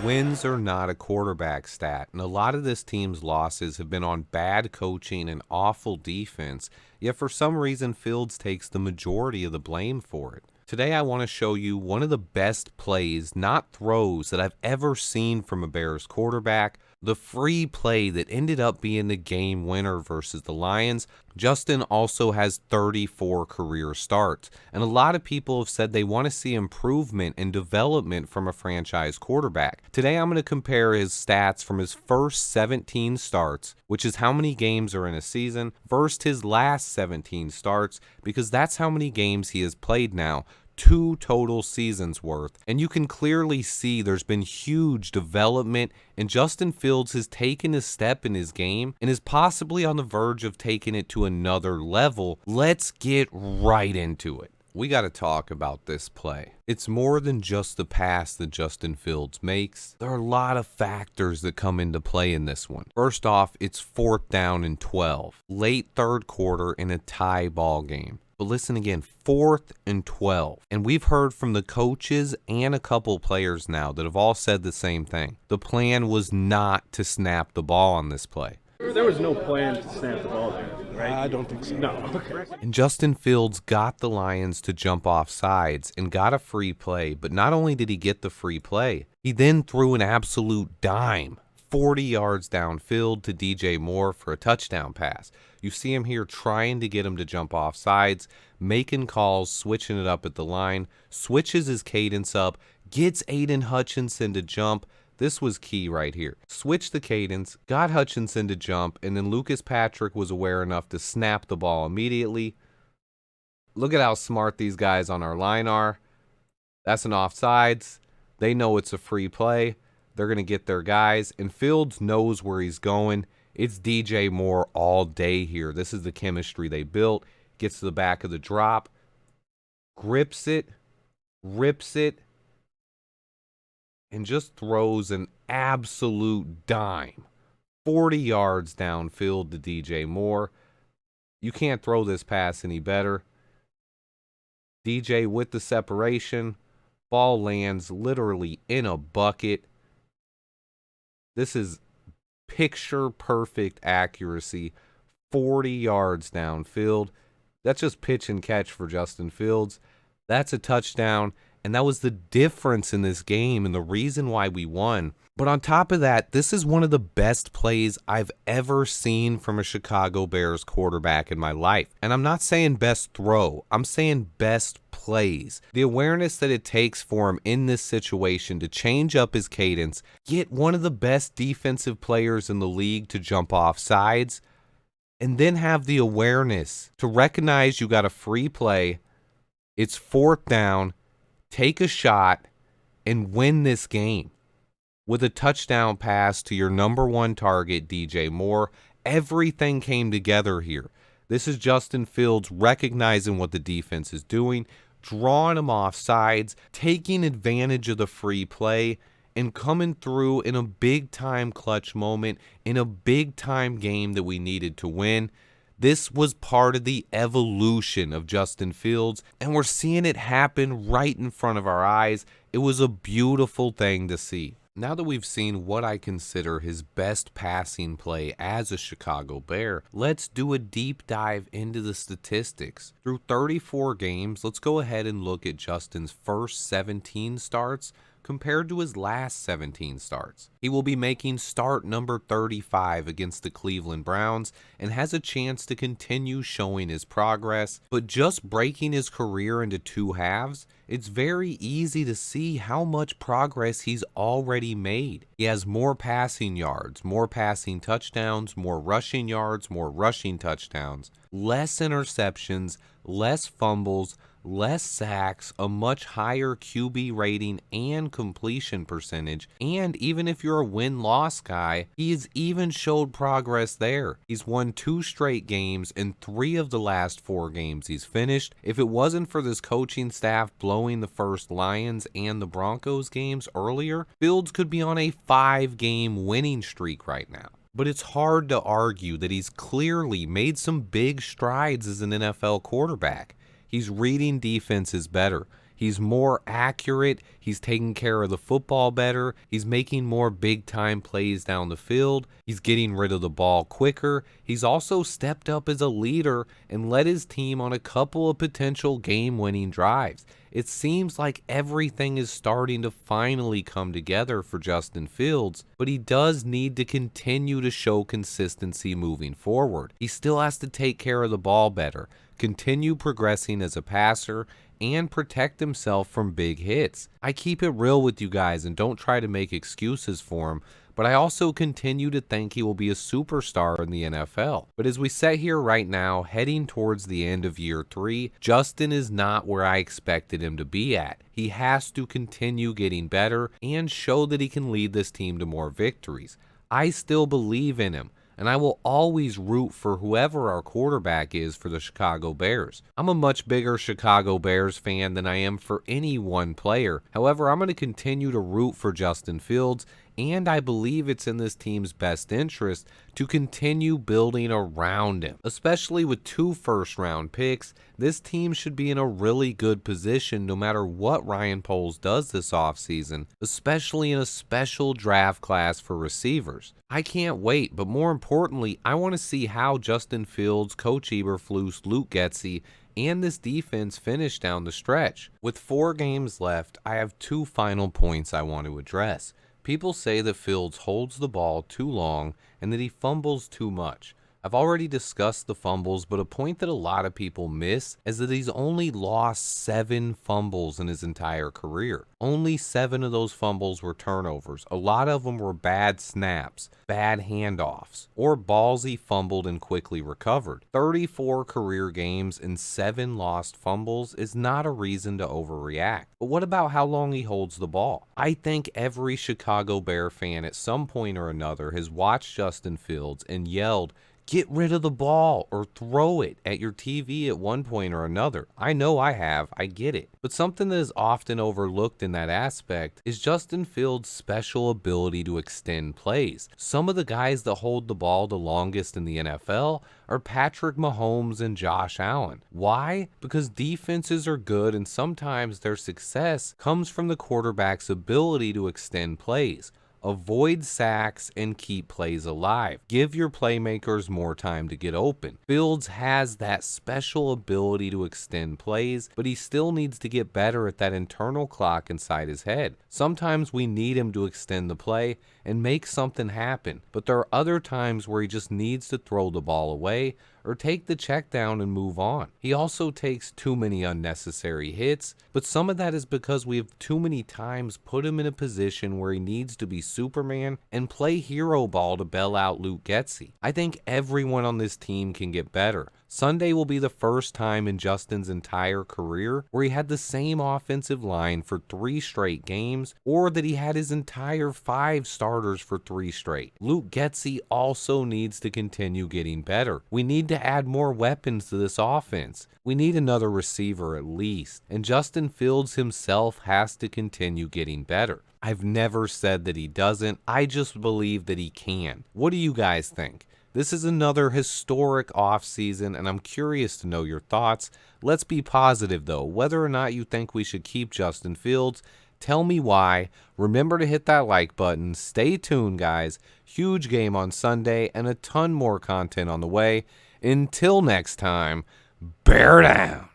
Wins are not a quarterback stat, and a lot of this team's losses have been on bad coaching and awful defense, yet for some reason Fields takes the majority of the blame for it. Today I want to show you one of the best plays, not throws, that I've ever seen from a Bears quarterback. The free play that ended up being the game winner versus the Lions. Justin also has 34 career starts, and a lot of people have said they want to see improvement and development from a franchise quarterback. Today I'm going to compare his stats from his first 17 starts, which is how many games are in a season, versus his last 17 starts, because that's how many games he has played now. 2 total seasons worth, and you can clearly see there's been huge development, and Justin Fields has taken a step in his game and is possibly on the verge of taking it to another level. Let's get right into it. We got to talk about this play. It's more than just the pass that Justin Fields makes. There are a lot of factors that come into play in this one. First off, it's 4th down and 12, late third quarter in a tie ball game. But listen again, 4th and 12. And we've heard from the coaches and a couple players now that have all said the same thing. The plan was not to snap the ball on this play. There was no plan to snap the ball there, right? I don't think so. No. Okay. And Justin Fields got the Lions to jump off sides and got a free play. But not only did he get the free play, he then threw an absolute dime 40 yards downfield to DJ Moore for a touchdown pass. You see him here trying to get him to jump off sides, making calls, switching it up at the line, switches his cadence up, gets Aiden Hutchinson to jump. This was key right here. Switched the cadence, got Hutchinson to jump, and then Lucas Patrick was aware enough to snap the ball immediately. Look at how smart these guys on our line are. That's an offsides. They know it's a free play. They're going to get their guys, and Fields knows where he's going. It's DJ Moore all day here. This is the chemistry they built. Gets to the back of the drop, grips it, rips it, and just throws an absolute dime. 40 yards downfield to DJ Moore. You can't throw this pass any better. DJ with the separation. Ball lands literally in a bucket. This is picture perfect accuracy. 40 yards downfield. That's just pitch and catch for Justin Fields. That's a touchdown, and that was the difference in this game and the reason why we won. But on top of that, this is one of the best plays I've ever seen from a Chicago Bears quarterback in my life. And I'm not saying best throw. I'm saying best plays. The awareness that it takes for him in this situation to change up his cadence, get one of the best defensive players in the league to jump off sides, and then have the awareness to recognize you got a free play, it's 4th down, take a shot, and win this game with a touchdown pass to your number 1 target, DJ Moore. Everything came together here. This is Justin Fields recognizing what the defense is doing, drawing them off sides, taking advantage of the free play, and coming through in a big-time clutch moment in a big-time game that we needed to win. This was part of the evolution of Justin Fields, and we're seeing it happen right in front of our eyes. It was a beautiful thing to see. Now that we've seen what I consider his best passing play as a Chicago Bear, let's do a deep dive into the statistics. Through 34 games, let's go ahead and look at Justin's first 17 starts compared to his last 17 starts. He will be making start number 35 against the Cleveland Browns and has a chance to continue showing his progress, but just breaking his career into 2 halves, it's very easy to see how much progress he's already made. He has more passing yards, more passing touchdowns, more rushing yards, more rushing touchdowns, less interceptions, less fumbles, less sacks, a much higher QB rating and completion percentage, and even if you're a win-loss guy, he's even showed progress there. He's won 2 straight games in 3 of the last 4 games he's finished. If it wasn't for this coaching staff blowing the first Lions and the Broncos games earlier, Fields could be on a 5-game winning streak right now. But it's hard to argue that he's clearly made some big strides as an NFL quarterback. He's reading defenses better. He's more accurate. He's taking care of the football better. He's making more big-time plays down the field. He's getting rid of the ball quicker. He's also stepped up as a leader and led his team on a couple of potential game-winning drives. It seems like everything is starting to finally come together for Justin Fields, but he does need to continue to show consistency moving forward. He still has to take care of the ball better, continue progressing as a passer, and protect himself from big hits. I keep it real with you guys and don't try to make excuses for him, but I also continue to think he will be a superstar in the NFL. But as we sit here right now, heading towards the end of year 3, Justin is not where I expected him to be at. He has to continue getting better and show that he can lead this team to more victories. I still believe in him, and I will always root for whoever our quarterback is for the Chicago Bears. I'm a much bigger Chicago Bears fan than I am for any one player. However, I'm going to continue to root for Justin Fields, and I believe it's in this team's best interest to continue building around him. Especially with 2 first-round picks, this team should be in a really good position no matter what Ryan Poles does this offseason, especially in a special draft class for receivers. I can't wait, but more importantly, I want to see how Justin Fields, Coach Eberflus, Luke Getsy, and this defense finish down the stretch. With 4 games left, I have 2 final points I want to address. People say that Fields holds the ball too long and that he fumbles too much. I've already discussed the fumbles, but a point that a lot of people miss is that he's only lost 7 fumbles in his entire career. Only 7 of those fumbles were turnovers. A lot of them were bad snaps, bad handoffs, or balls he fumbled and quickly recovered. 34 career games and 7 lost fumbles is not a reason to overreact. But what about how long he holds the ball? I think every Chicago Bear fan at some point or another has watched Justin Fields and yelled, "Get rid of the ball," or throw it at your TV at one point or another. I know I have. I get it. But something that is often overlooked in that aspect is Justin Fields' special ability to extend plays. Some of the guys that hold the ball the longest in the NFL are Patrick Mahomes and Josh Allen. Why? Because defenses are good and sometimes their success comes from the quarterback's ability to extend plays. Avoid sacks and keep plays alive. Give your playmakers more time to get open. Fields has that special ability to extend plays, but he still needs to get better at that internal clock inside his head. Sometimes we need him to extend the play and make something happen, but there are other times where he just needs to throw the ball away or take the check down and move on. He also takes too many unnecessary hits, but some of that is because we have too many times put him in a position where he needs to be Superman and play hero ball to bail out Luke Getsy. I think everyone on this team can get better. Sunday will be the first time in Justin's entire career where he had the same offensive line for 3 straight games, or that he had his entire 5 starters for 3 straight. Luke Getsy also needs to continue getting better. We need to add more weapons to this offense. We need another receiver at least, and Justin Fields himself has to continue getting better. I've never said that he doesn't. I just believe that he can. What do you guys think? This is another historic offseason, and I'm curious to know your thoughts. Let's be positive, though. Whether or not you think we should keep Justin Fields, tell me why. Remember to hit that like button. Stay tuned, guys. Huge game on Sunday, and a ton more content on the way. Until next time, bear down.